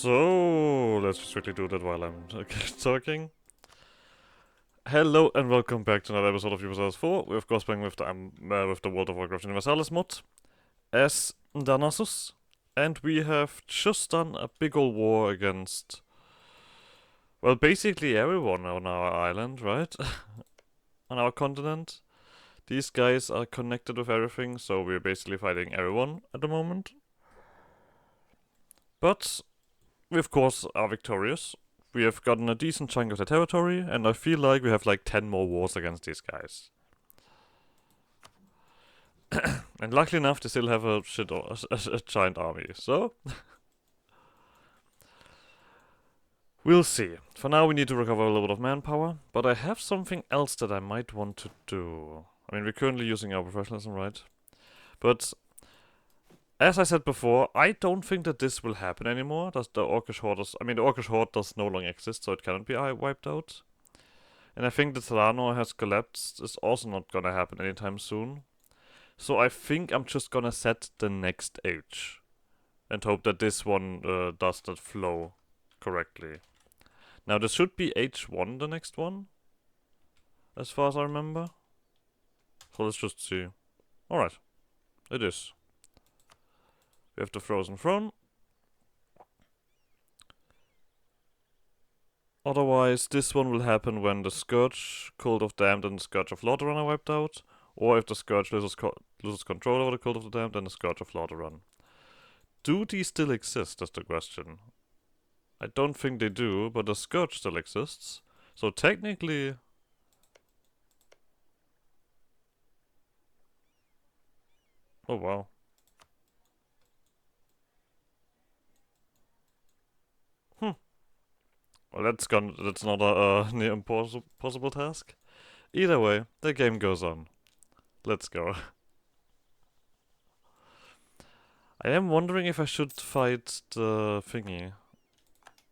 So, let's just quickly do that while I'm talking. Hello and welcome back to another episode of Universalis 4. We're of course playing with the World of Warcraft Universalis mod as Danasus. And we have just done a big ol' war against, well, basically everyone on our island, right? On our continent. These guys are connected with everything, so we're basically fighting everyone at the moment. But we of course are victorious. We have gotten a decent chunk of the territory, and I feel like we have like 10 more wars against these guys. And luckily enough, they still have a giant army, so we'll see. For now, we need to recover a little bit of manpower, but I have something else that I might want to do. I mean, we're currently using our professionalism, right? But as I said before, I don't think that this will happen anymore. The Orcish Horde the Orcish Horde does no longer exist, so it cannot be wiped out. And I think the Thalano has collapsed is also not gonna happen anytime soon. So I think I'm just gonna set the next age. And hope that this one does not flow correctly. Now this should be H1, the next one. As far as I remember. So let's just see. Alright. It is. We have the Frozen Throne. Otherwise, this one will happen when the Scourge, Cult of Damned, and the Scourge of Lordaeron are wiped out. Or if the Scourge loses control over the Cult of the Damned, then the Scourge of Lordaeron. Do these still exist, is the question. I don't think they do, but the Scourge still exists. So technically... Oh wow. Well, that's not a near impossible task. Either way, the game goes on. Let's go. I am wondering if I should fight the thingy.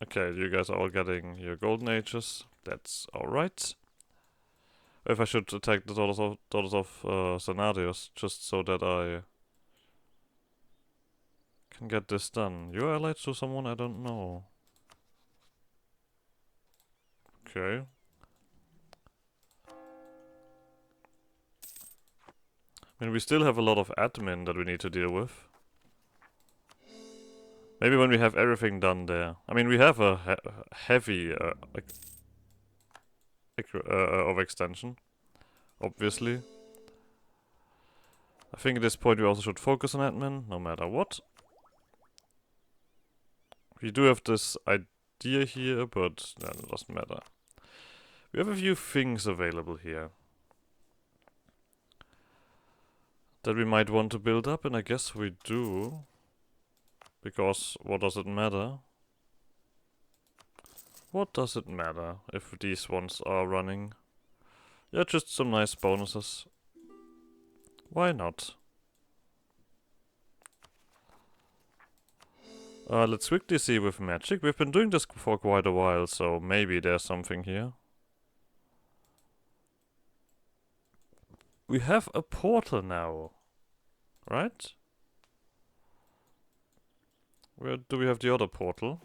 Okay, you guys are all getting your golden ages. That's alright. If I should attack the daughters of Xenadius, just so that I can get this done. You're allied to someone I don't know. Okay. I mean, we still have a lot of admin that we need to deal with. Maybe when we have everything done there. I mean, we have a heavy overextension, obviously. I think at this point we also should focus on admin, no matter what. We do have this idea here, but it doesn't matter. We have a few things available here that we might want to build up, and I guess we do. Because what does it matter? What does it matter if these ones are running? Yeah, just some nice bonuses. Why not? Let's quickly see with magic. We've been doing this for quite a while, so maybe there's something here. We have a portal now, right? Where do we have the other portal?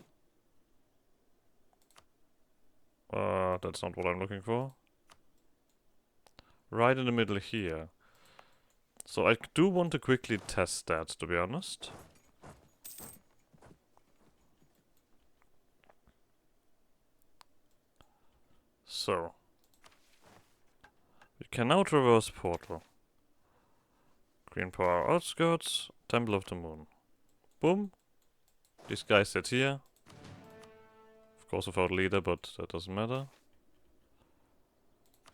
That's not what I'm looking for. Right in the middle here. So I do want to quickly test that, to be honest. So. We can now traverse portal. Green Power Outskirts, Temple of the Moon. Boom. These guys sit here. Of course without leader, but that doesn't matter.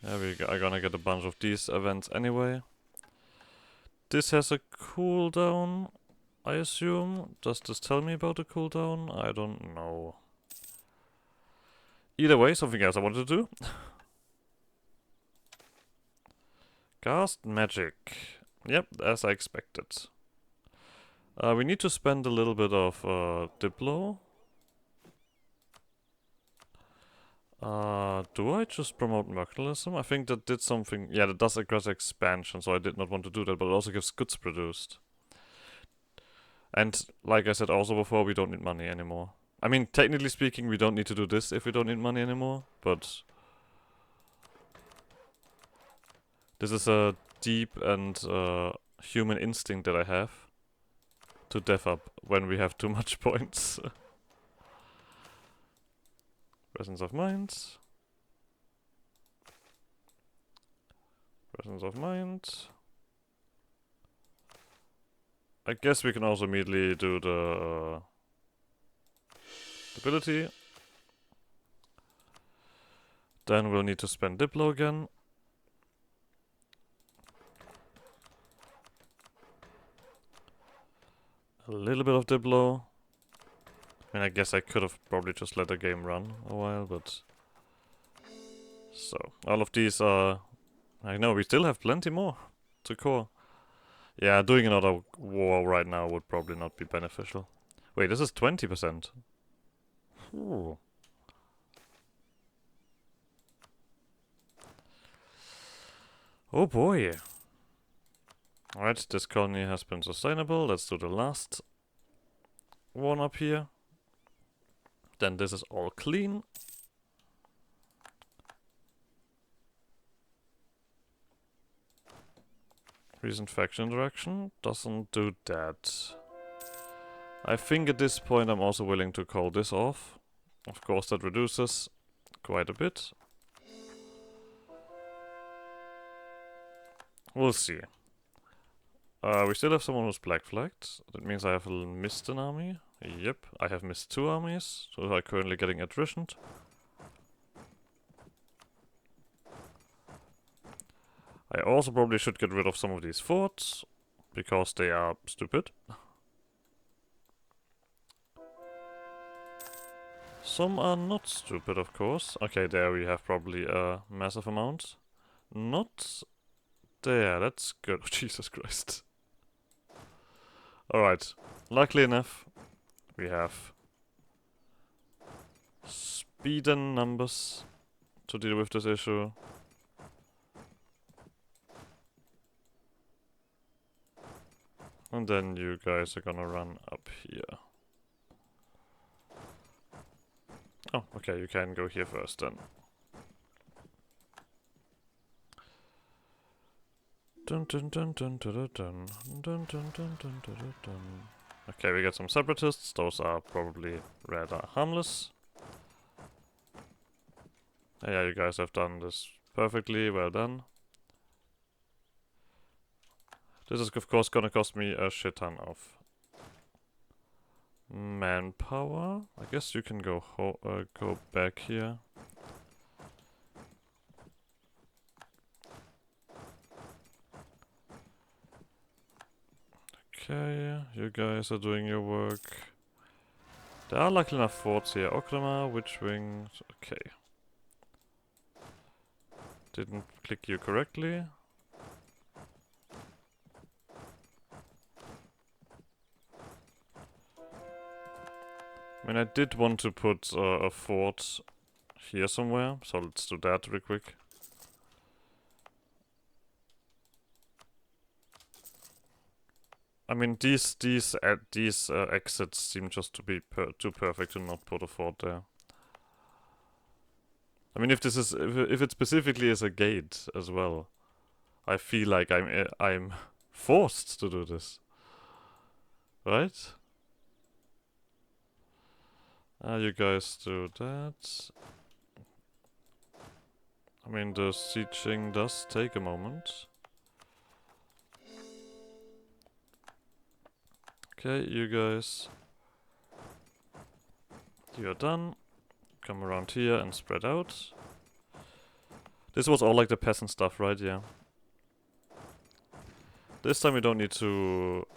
Yeah, we are gonna get a bunch of these events anyway. This has a cooldown, I assume. Does this tell me about the cooldown? I don't know. Either way, something else I wanted to do. Cast magic. Yep, as I expected. We need to spend a little bit of Diplo. Do I just promote Mercantilism? I think that did something. Yeah, that does aggressive expansion, so I did not want to do that, but it also gives goods produced. And like I said also before, we don't need money anymore. I mean, technically speaking, we don't need to do this if we don't need money anymore, but this is a deep and human instinct that I have to dev up when we have too much points. Presence of mind. Presence of mind. I guess we can also immediately do the ability. Then we'll need to spend Diplo again. A little bit of Diplo. I mean, I guess I could have probably just let the game run a while, but... So, all of these are... I know, we still have plenty more to core. Yeah, doing another war right now would probably not be beneficial. Wait, this is 20%. Ooh. Oh boy. Alright, this colony has been sustainable. Let's do the last one up here. Then this is all clean. Recent faction interaction doesn't do that. I think at this point I'm also willing to call this off. Of course that reduces quite a bit. We'll see. We still have someone who's black flagged. That means I have missed an army. Yep, I have missed 2 armies, so I'm currently getting attritioned. I also probably should get rid of some of these forts, because they are stupid. Some are not stupid, of course. Okay, there we have probably a massive amount. Not there, that's good. Jesus Christ. Alright, luckily enough, we have speed and numbers to deal with this issue. And then you guys are gonna run up here. Oh, okay, you can go here first then. Dun dun dun dun dun dun dun dun dun dun dun dun dun. Okay, we got some separatists. Those are probably rather harmless. Yeah, you guys have done this perfectly. Well done. This is of course gonna cost me a shit ton of manpower. I guess you can go back here. Okay, you guys are doing your work. There are luckily enough forts here. Okrama, Witch Wings. Okay. Didn't click you correctly. I mean, I did want to put a fort here somewhere, so let's do that real quick. I mean, these exits seem just to be too perfect to not put a fort there. I mean, if this is if it specifically is a gate as well, I feel like I'm forced to do this, right? You guys do that. I mean, the sieging does take a moment. Okay, you guys. You're done. Come around here and spread out. This was all like the peasant stuff, right? Yeah. This time we don't need to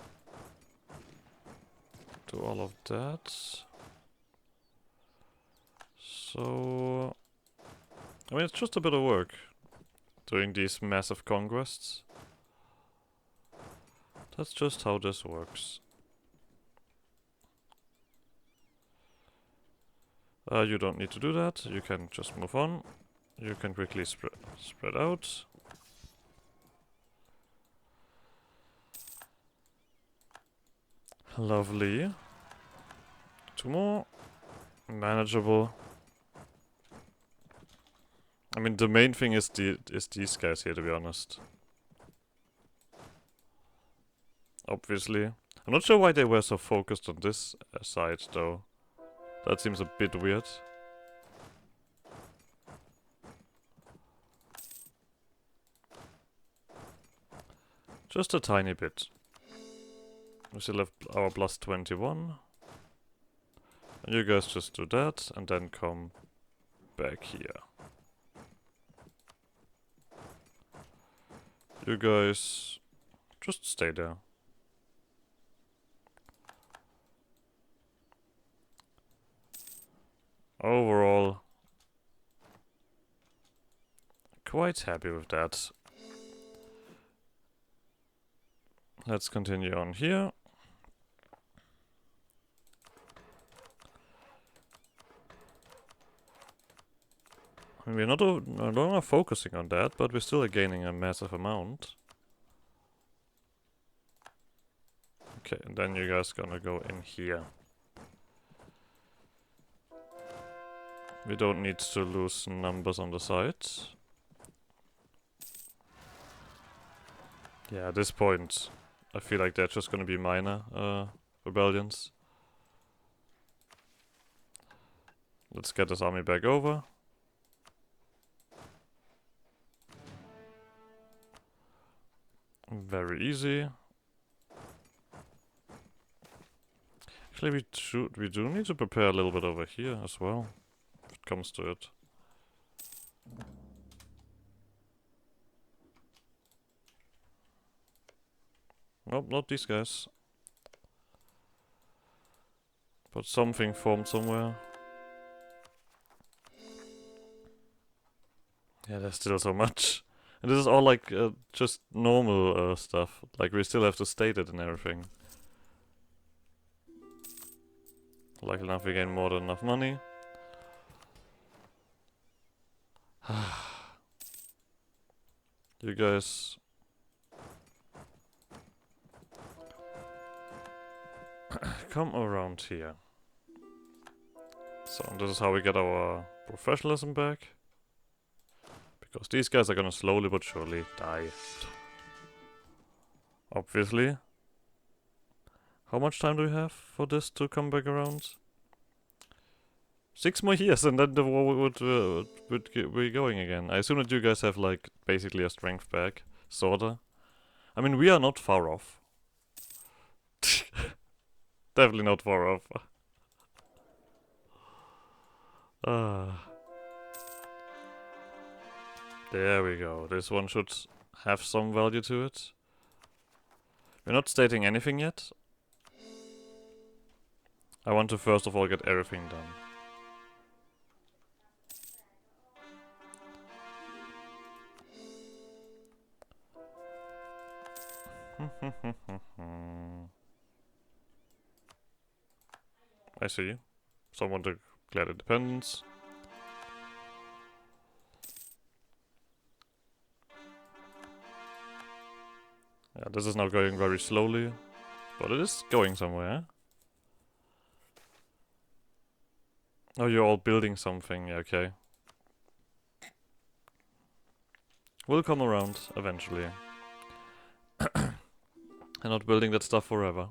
do all of that. So... I mean, it's just a bit of work doing these massive conquests. That's just how this works. You don't need to do that. You can just move on. You can quickly spread out. Lovely. 2 more. Manageable. I mean, the main thing is these guys here, to be honest. Obviously. I'm not sure why they were so focused on this side, though. That seems a bit weird. Just a tiny bit. We still have our plus 21. And you guys just do that, and then come back here. You guys just stay there. Overall, quite happy with that. Let's continue on here. I mean, we're not no longer focusing on that, but we're still gaining a massive amount. Okay, and then you guys gonna go in here. We don't need to lose numbers on the side. Yeah, at this point, I feel like they're just gonna be minor rebellions. Let's get this army back over. Very easy. Actually, we do need to prepare a little bit over here as well, if it comes to it. Nope, not these guys. But something formed somewhere. Yeah, there's still so much. And this is all like just normal stuff. Like we still have to state it and everything. Luckily enough we gain more than enough money. You guys... come around here. So this is how we get our professionalism back. Because these guys are gonna slowly but surely die. Obviously. How much time do we have for this to come back around? 6 more years and then the war would be going again. I assume that you guys have like basically a strength back. Sorta. I mean, we are not far off. Definitely not far off. There we go. This one should have some value to it. We're not stating anything yet. I want to first of all get everything done. I see. Someone declared independence. Yeah, this is now going very slowly, but it is going somewhere. Oh, you're all building something, yeah, okay. We'll come around eventually. I'm not building that stuff forever.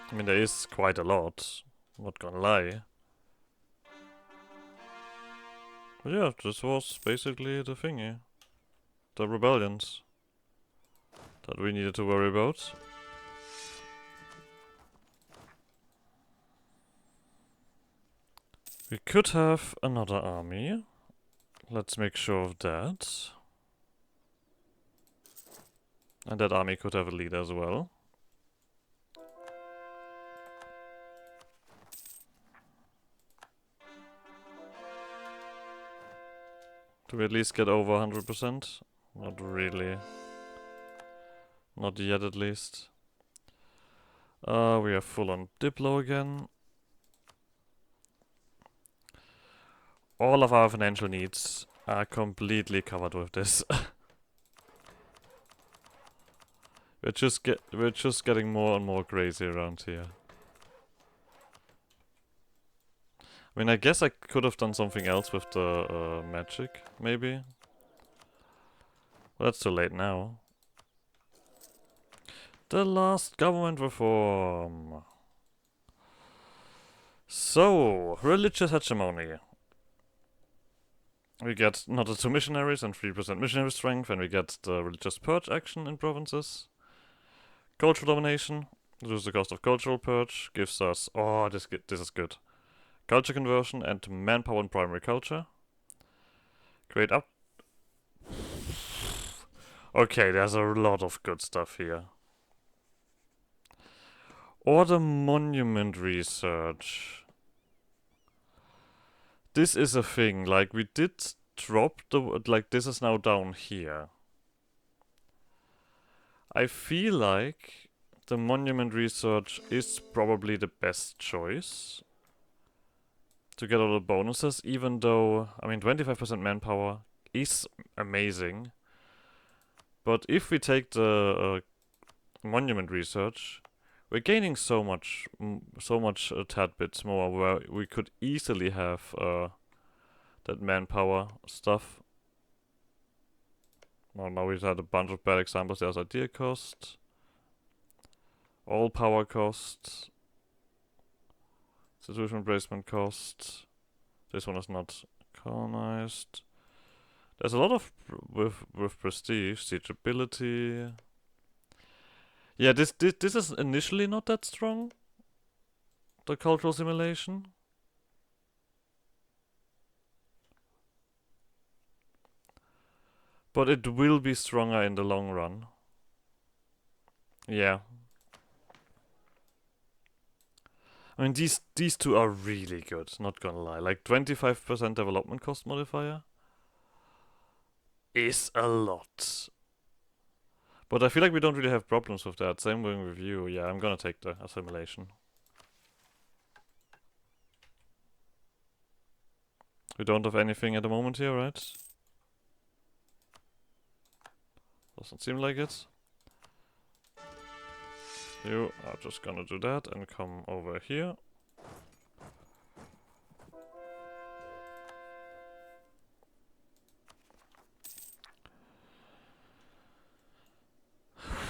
I mean, there is quite a lot, I'm not gonna lie. But yeah, this was basically the thingy. The rebellions that we needed to worry about. We could have another army. Let's make sure of that. And that army could have a leader as well. Do we at least get over 100%? Not really. Not yet at least. We are full on Diplo again. All of our financial needs are completely covered with this. we're just getting more and more crazy around here. I mean, I guess I could have done something else with the magic, maybe. Well, that's too late now. The last government reform. So, religious hegemony. We get another 2 missionaries and 3% missionary strength, and we get the religious purge action in provinces. Cultural domination. Reduce the cost of cultural purge. Gives us... Oh, this is good. Culture conversion and manpower in primary culture. Create up... Okay, there's a lot of good stuff here. Order monument research. This is a thing, like we did drop the... Like this is now down here. I feel like the monument research is probably the best choice to get all the bonuses, even though, I mean, 25% manpower is amazing. But if we take the monument research, we're gaining so much tad bits more, where we could easily have that manpower stuff. Well, now we've had a bunch of bad examples. There's idea cost, all power cost, institution placement cost. This one is not colonized. There's a lot of with prestige, siegeability. Yeah, this is initially not that strong. The cultural simulation. But it will be stronger in the long run. Yeah. I mean, these two are really good, not gonna lie. Like 25% development cost modifier is a lot. But I feel like we don't really have problems with that. Same with you. Yeah, I'm gonna take the assimilation. We don't have anything at the moment here, right? Doesn't seem like it. You are just gonna do that and come over here.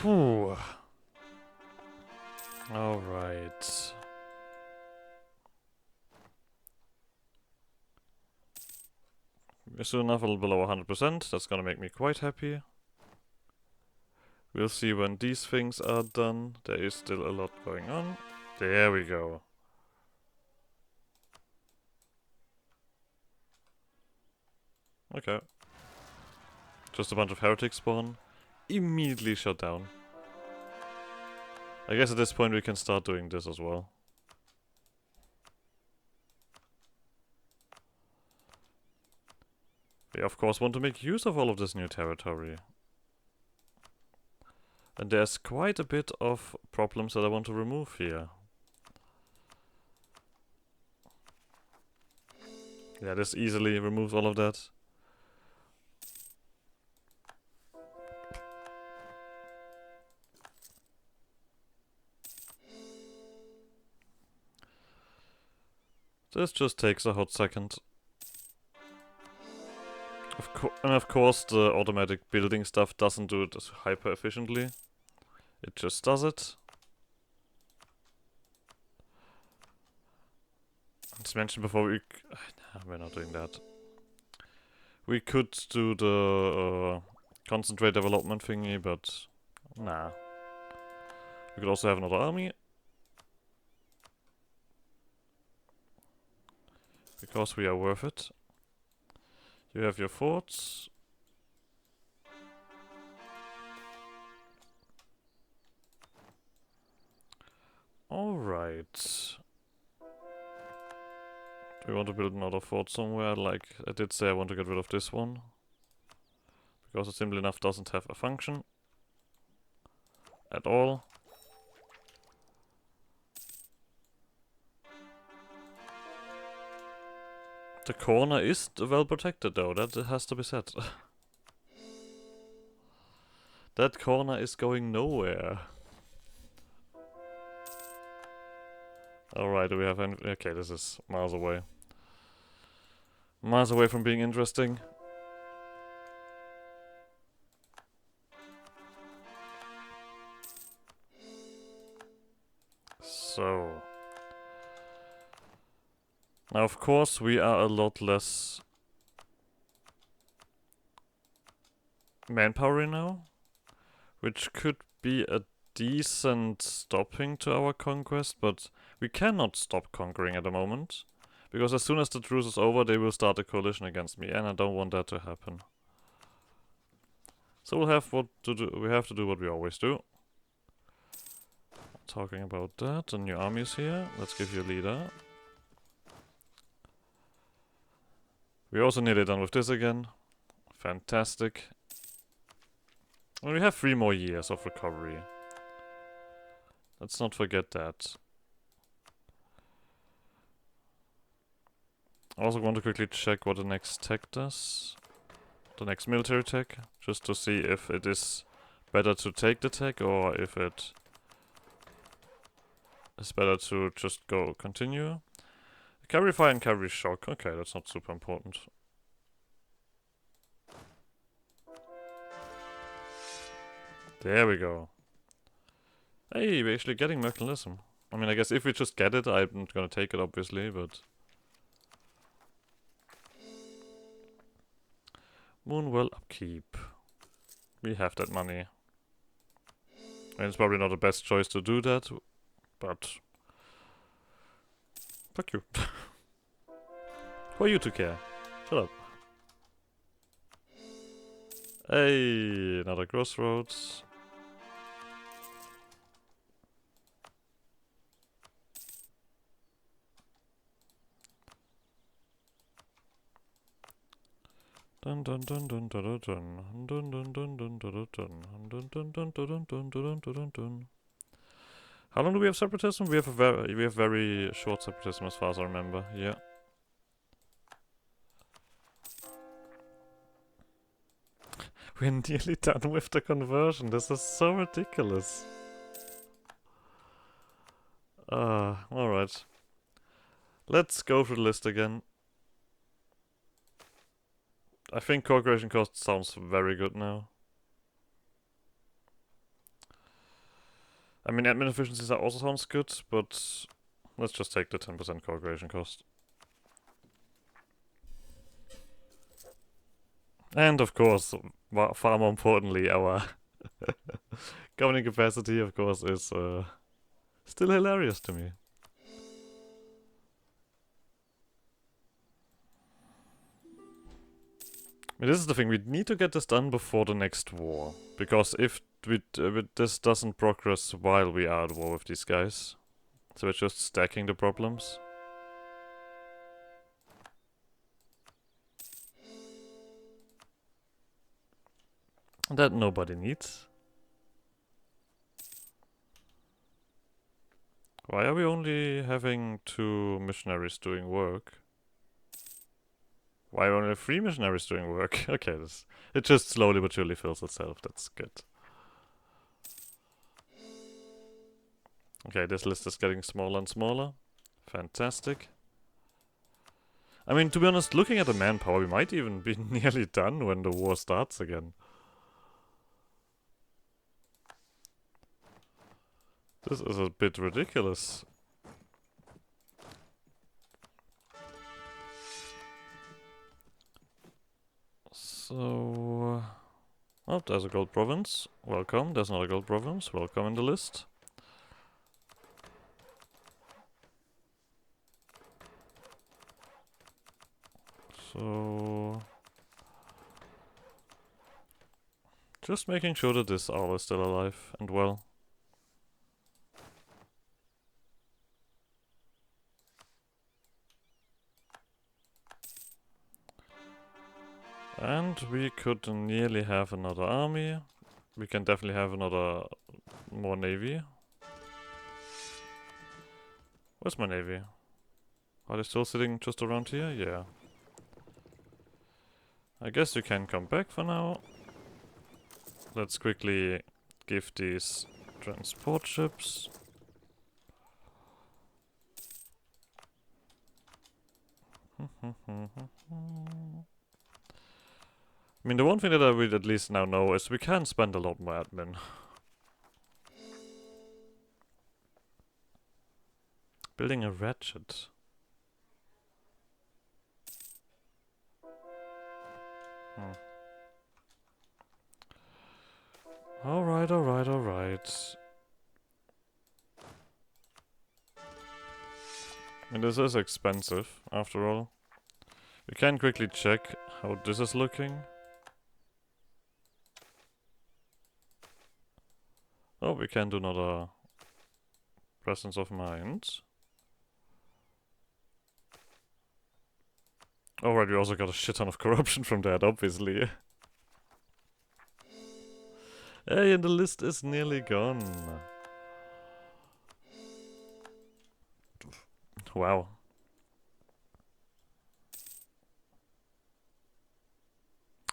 Whew. Alright. We're soon enough a little below 100%. That's gonna make me quite happy. We'll see when these things are done. There is still a lot going on. There we go. Okay. Just a bunch of heretics spawn. Immediately shut down. I guess at this point we can start doing this as well. We of course want to make use of all of this new territory. And there's quite a bit of problems that I want to remove here. Yeah, this easily removes all of that. This just takes a hot second. And of course the automatic building stuff doesn't do it hyper efficiently. It just does it. As mentioned before, we're not doing that. We could do the concentrate development thingy, but nah. We could also have another army. Because we are worth it. You have your forts. Alright. Do we want to build another fort somewhere? Like I did say, I want to get rid of this one. Because it simply enough doesn't have a function. At all. The corner is well protected though, that has to be said. That corner is going nowhere. Alright, do we have any... Okay, this is miles away. Miles away from being interesting. So... Now, of course, we are a lot less... manpower now. Which could be a decent stopping to our conquest, but we cannot stop conquering at the moment. Because as soon as the truce is over, they will start a coalition against me, and I don't want that to happen. So we'll have what to do. We have to do what we always do. Talking about that, a new army is here. Let's give you a leader. We're also nearly done with this again. Fantastic. And we have 3 more years of recovery. Let's not forget that. I also want to quickly check what the next tech does. The next military tech. Just to see if it is better to take the tech or if it is better to just go continue. Cavalry fire and cavalry shock. Okay, that's not super important. There we go. Hey, we're actually getting mercantilism. I mean, I guess if we just get it, I'm not gonna take it, obviously, but... Moonwell upkeep. We have that money. I mean, it's probably not the best choice to do that, but... Fuck you. Who are you to care? Shut up. Hey, another crossroads. Dun dun dun dun dun dun dun dun dun dun dun dun dun dun dun dun dun dun dun dun. How long do we have separatism? We have very short separatism as far as I remember. Yeah. We're nearly done with the conversion. This is so ridiculous. Alright. Let's go through the list again. I think cooperation cost sounds very good now. I mean, admin efficiencies also sounds good, but let's just take the 10% cooperation cost. And of course, far more importantly, our governing capacity, of course, is still hilarious to me. I mean, this is the thing, we need to get this done before the next war. Because if this doesn't progress while we are at war with these guys, so we're just stacking the problems. That nobody needs. Why are we only having 2 missionaries doing work? Why are only 3 missionaries doing work? Okay, it just slowly but surely fills itself. That's good. Okay, this list is getting smaller and smaller. Fantastic. I mean, to be honest, looking at the manpower, we might even be nearly done when the war starts again. This is a bit ridiculous. So... Oh, there's a gold province. Welcome. There's another gold province. Welcome in the list. So... just making sure that this owl is still alive and well. And we could nearly have another army. We can definitely have more navy. Where's my navy? Are they still sitting just around here? Yeah. I guess you can come back for now. let's quickly give these transport ships. I mean, the one thing that I would at least now know is we can spend a lot more admin. Building a ratchet. Alright, alright, alright. I mean, this is expensive, after all. We can quickly check how this is looking. Oh, we can do another presence of mind. Alright, we also got a shit ton of corruption from that, obviously. Hey, and the list is nearly gone. Wow.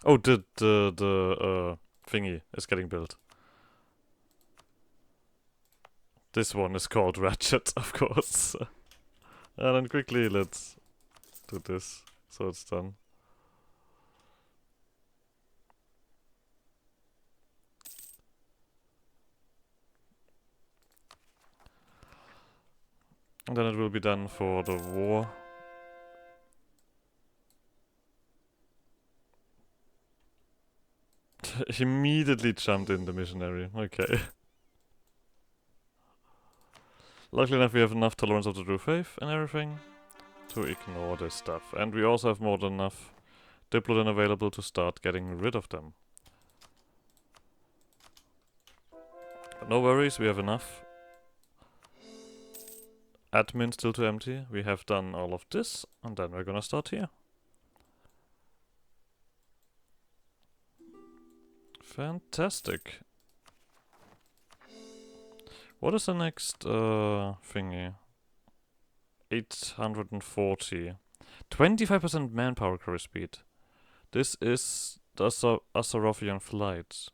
Oh, the thingy is getting built. This one is called Ratchet, of course. And then quickly let's do this, so it's done. And then it will be done for the war. Immediately jumped in the missionary. Okay. Luckily enough, we have enough tolerance of the true faith and everything to ignore this stuff. And we also have more than enough Diplodin available to start getting rid of them. But no worries, we have enough admin still to empty. We have done all of this, and then we're gonna start here. Fantastic. What is the next thingy? 840. 25% manpower carry speed. This is the Asarofian flights.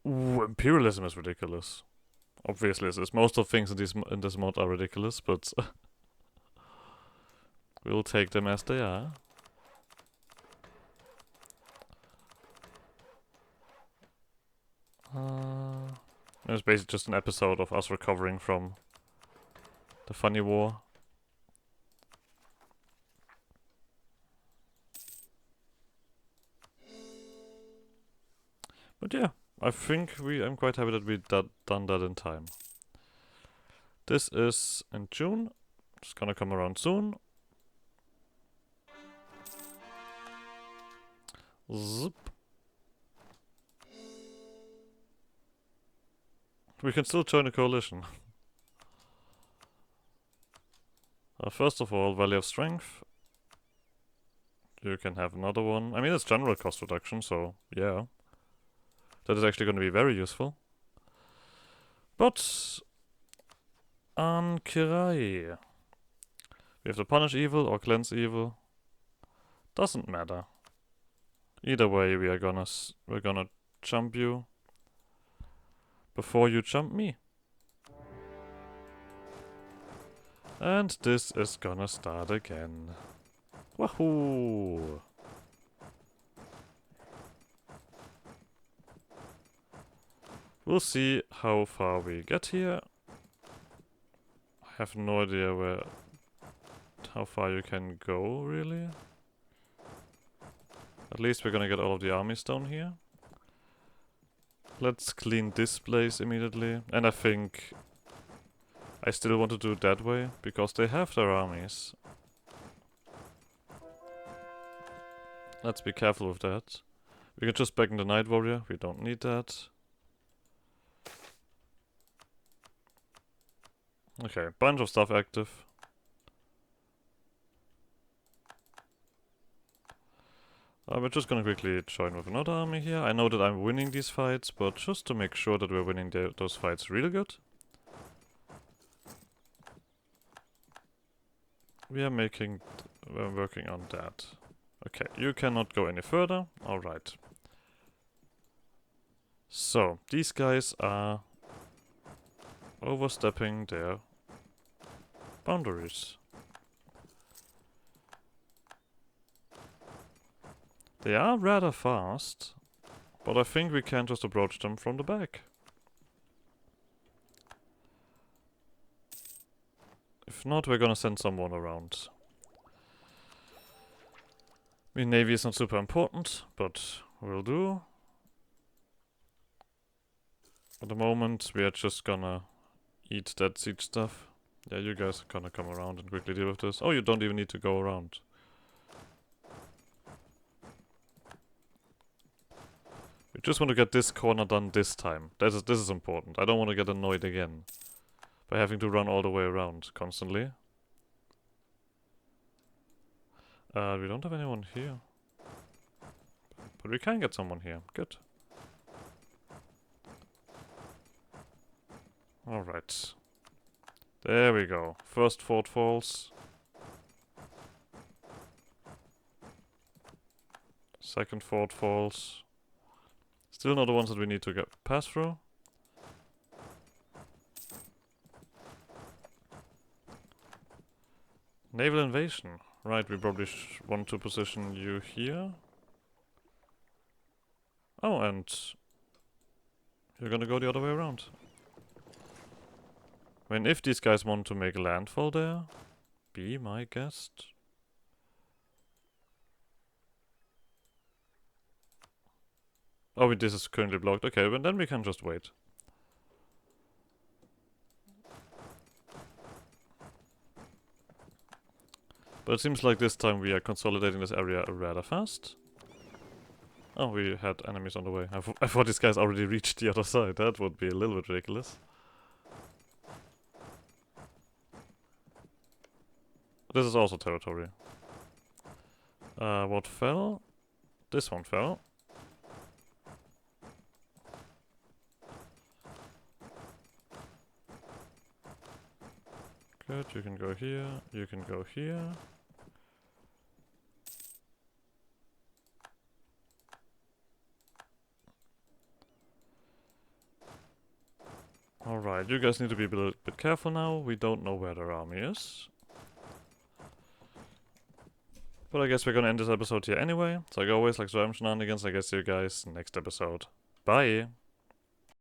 Ooh, imperialism is ridiculous. Obviously, it is. Most of things in this mod are ridiculous, but we'll take them as they are. It's basically just an episode of us recovering from the funny war. But yeah, I think I'm quite happy that we done that in time. This is in June. It's gonna come around soon. Zip. We can still join a coalition. First of all, Valley of Strength. You can have another one. I mean, it's general cost reduction, so yeah. That is actually going to be very useful. But on Kirai, we have to punish evil or cleanse evil. Doesn't matter. Either way, we're gonna jump you before you jump me. And this is gonna start again. Wahoo! We'll see how far we get here. I have no idea how far you can go, really. At least we're gonna get all of the armies down here. Let's clean this place immediately. And I think I still want to do it that way, because they have their armies. Let's be careful with that. We can just back in the Night Warrior, we don't need that. Okay, bunch of stuff active. We're just gonna quickly join with another army here. I know that I'm winning these fights, but just to make sure that we're winning those fights really good. We're working on that. Okay, you cannot go any further. Alright. So, these guys are overstepping their boundaries. They are rather fast, but I think we can just approach them from the back. If not, we're gonna send someone around. I mean, navy is not super important, but will do. At the moment, we are just gonna eat that siege stuff. Yeah, you guys are gonna come around and quickly deal with this. Oh, you don't even need to go around. We just want to get this corner done this time. This is important. I don't want to get annoyed again by having to run all the way around constantly. We don't have anyone here. But we can get someone here. Good. Alright. There we go. First fort falls. Second fort falls. Still not the ones that we need to get pass through. Naval invasion. Right, we probably want to position you here. Oh, and you're gonna go the other way around. I mean, if these guys want to make landfall there, be my guest. Oh, this is currently blocked. Okay, but then we can just wait. But it seems like this time we are consolidating this area rather fast. Oh, we had enemies on the way. I thought these guys already reached the other side. That would be a little bit ridiculous. This is also territory. What fell? This one fell. Good, you can go here, you can go here. Alright, you guys need to be a little bit careful now. We don't know where their army is. But I guess we're gonna end this episode here anyway. So like always, like Swarm Shenanigans, I guess see you guys next episode. Bye!